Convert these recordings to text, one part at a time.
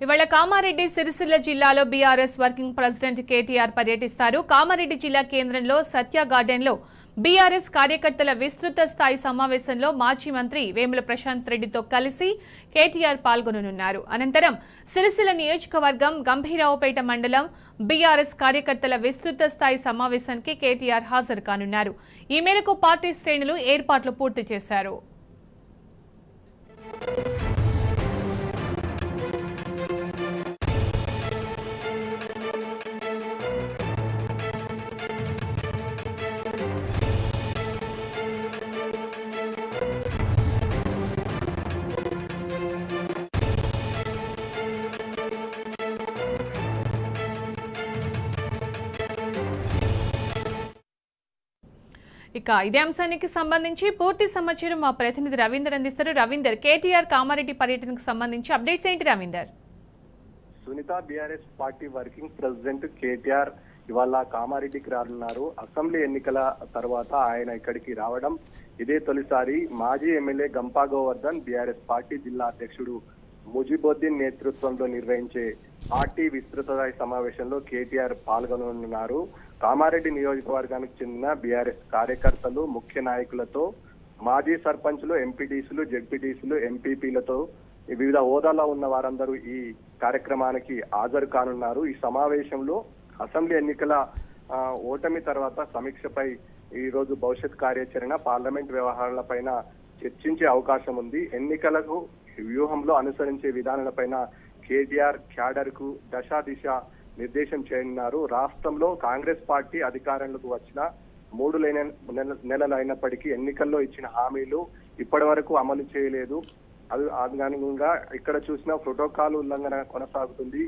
ఇవాళ కామారెడ్డి సిరిసిల్ల జిల్లాలో BRS working president KTR పర్యటిస్తారు. కామారెడ్డి జిల్లా కేంద్రంలో సత్య గార్డెన్లో బీఆర్ఎస్ కార్యకర్తల విస్తృత స్థాయి సమావేశంలో మాజీ మంత్రి వేముల ప్రశాంత్ రెడ్డితో కలిసి కేటీఆర్ పాల్గొననున్నారు. అనంతరం సిరిసిల్ల నియోజకవర్గం గంభీరావుపేట మండలం బీఆర్ఎస్ కార్యకర్తల విస్తృత స్థాయి సమావేశానికి కేటీఆర్ హాజరు కానున్నారు. ఈ మేరకు పార్టీ శ్రేణులు ఏర్పాట్లు పూర్తి చేశారు. ఇక ఇదే అంశానికి సంబంధించి పూర్తి సమాచారం మా ప్రతినిధి రవీందర్ అందిస్తారు. రవీందర్, కేటీఆర్ కామారెడ్డి పర్యటనకు సంబంధించి అప్డేట్స్ ఏంటి Ravinder? Sunitha, BRS party working president KTR ఇవాళ కామారెడ్డికి రానున్నారు. అసెంబ్లీ ఎన్నికల తర్వాత ఆయన ఇక్కడికి రావడం ఇదే తొలిసారి. మాజీ MLA Gampa Govardhan BRS party జిల్లా అధ్యక్షుడు ముజిబుద్దీన్ నేతృత్వంలో నిర్వహించే పార్టీ విస్తృత సమావేశంలో కేటీఆర్ పాల్గొననున్నారు. కామారెడ్డి నియోజకవర్గానికి చెందిన బీఆర్ఎస్ కార్యకర్తలు, ముఖ్య నాయకులతో, మాజీ సర్పంచులు, ఎంపీటీసీలు, జెడ్పీటీసీలు, ఎంపీపీలతో వివిధ హోదాలో ఉన్న వారందరూ ఈ కార్యక్రమానికి హాజరు కానున్నారు. ఈ సమావేశంలో అసెంబ్లీ ఎన్నికల ఓటమి తర్వాత సమీక్షపై ఈ రోజు భవిష్యత్ కార్యాచరణ, పార్లమెంట్ వ్యవహారాలపైన చర్చించే అవకాశం ఉంది. ఎన్నికలకు వ్యూహంలో అనుసరించే విధానాలపైన కేటీఆర్ క్యాడర్ కు దశా దిశ నిర్దేశం చేయనున్నారు. రాష్ట్రంలో కాంగ్రెస్ పార్టీ అధికారంలోకి వచ్చిన 3 నెలలు అయినప్పటికీ ఎన్నికల్లో ఇచ్చిన హామీలు ఇప్పటి వరకు అమలు చేయలేదు. అనుగుణంగా ఇక్కడ చూసిన ప్రోటోకాల్ ఉల్లంఘన కొనసాగుతుంది.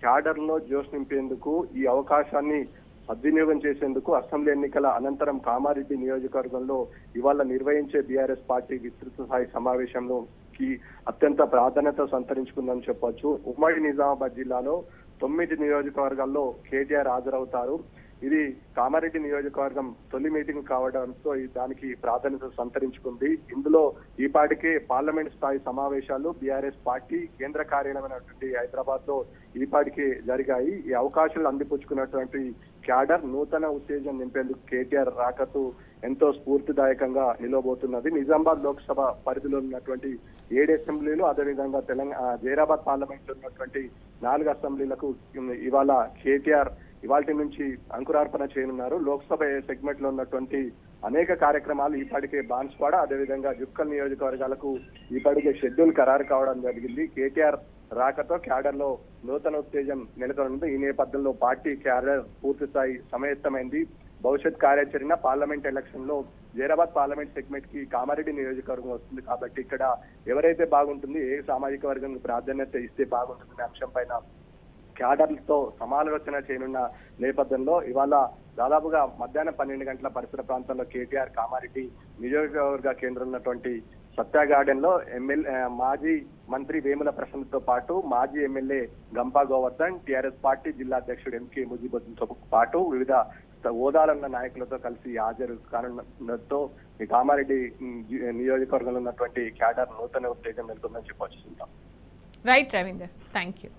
క్యాడర్ లో జోష్ నింపేందుకు ఈ అవకాశాన్ని సద్వినియోగం చేసేందుకు అసెంబ్లీ ఎన్నికల అనంతరం కామారెడ్డి నియోజకవర్గంలో ఇవాళ నిర్వహించే బీఆర్ఎస్ పార్టీ విస్తృత స్థాయి సమావేశంలో అత్యంత ప్రాధాన్యత సంతరించుకుందని చెప్పొచ్చు. ఉమ్మడి నిజామాబాద్ జిల్లాలో 9 నియోజకవర్గాల్లో కేటీఆర్ హాజరవుతారు. ఇది కామారెడ్డి నియోజకవర్గం తొలి మీటింగ్ కావడంతో దానికి ప్రాధాన్యత సంతరించుకుంది. ఇందులో ఈ పాటికే పార్లమెంట్ స్థాయి సమావేశాలు బీఆర్ఎస్ పార్టీ కేంద్ర కార్యాలయమైనటువంటి హైదరాబాద్ లో ఈ పాటికే జరిగాయి. ఈ అవకాశాలు అందిపుచ్చుకున్నటువంటి క్యాడర్ నూతన ఉత్తేజం నింపేందుకు కేటీఆర్ రాకతో ఎంతో స్ఫూర్తిదాయకంగా నిలవబోతున్నది. నిజామాబాద్ లోక్సభ పరిధిలో ఉన్నటువంటి 7 అసెంబ్లీలు, అదేవిధంగా జైరాబాద్ పార్లమెంట్ లో ఉన్నటువంటి 4 అసెంబ్లీలకు ఇవాళ కేటీఆర్ ఇవాళ నుంచి అంకురార్పణ చేయనున్నారు. లోక్సభ సెగ్మెంట్ లో ఉన్నటువంటి అనేక కార్యక్రమాలు ఈపాటికే బాన్స్వాడ, అదేవిధంగా జుక్కల్ నియోజకవర్గాలకు ఈపాటికే షెడ్యూల్ ఖరారు కావడం జరిగింది. కేటీఆర్ రాకతో క్యాడర్ లో నూతన ఉత్తేజం నెలకొనుంది. ఈ నేపథ్యంలో పార్టీ క్యాడర్ పూర్తి స్థాయి సమాయత్తమైంది. భవిష్యత్ కార్యాచరణ, పార్లమెంట్ ఎలక్షన్ లో జైరాబాద్ పార్లమెంట్ సెగ్మెంట్ కి కామారెడ్డి నియోజకవర్గం వస్తుంది కాబట్టి ఇక్కడ ఎవరైతే బాగుంటుంది, ఏ సామాజిక వర్గానికి ప్రాధాన్యత ఇస్తే బాగుంటుందనే అంశం పైన క్యాడర్లతో సమాలోచన చేయనున్న నేపథ్యంలో ఇవాళ దాదాపుగా మధ్యాహ్నం 12 గంటల పరిసర ప్రాంతంలో కేటీఆర్ కామారెడ్డి నియోజకవర్గ కేంద్రం ఉన్నటువంటి సత్య గార్డెన్ లో మాజీ మంత్రి వేముల ప్రశాంత్ తో పాటు మాజీ MLA Gampa Govardhan, TRS party జిల్లా అధ్యక్షుడు ఎంకే ముజిబుద్దీన్ తో పాటు వివిధ హోదాలున్న నాయకులతో కలిసి హాజరు కానున్నతో ఈ కామారెడ్డి నియోజకవర్గంలో ఉన్నటువంటి క్యాడర్ నూతన ఉత్తేజం వెళ్తుందని చెప్పొచ్చు. Right Ravinder, thank you.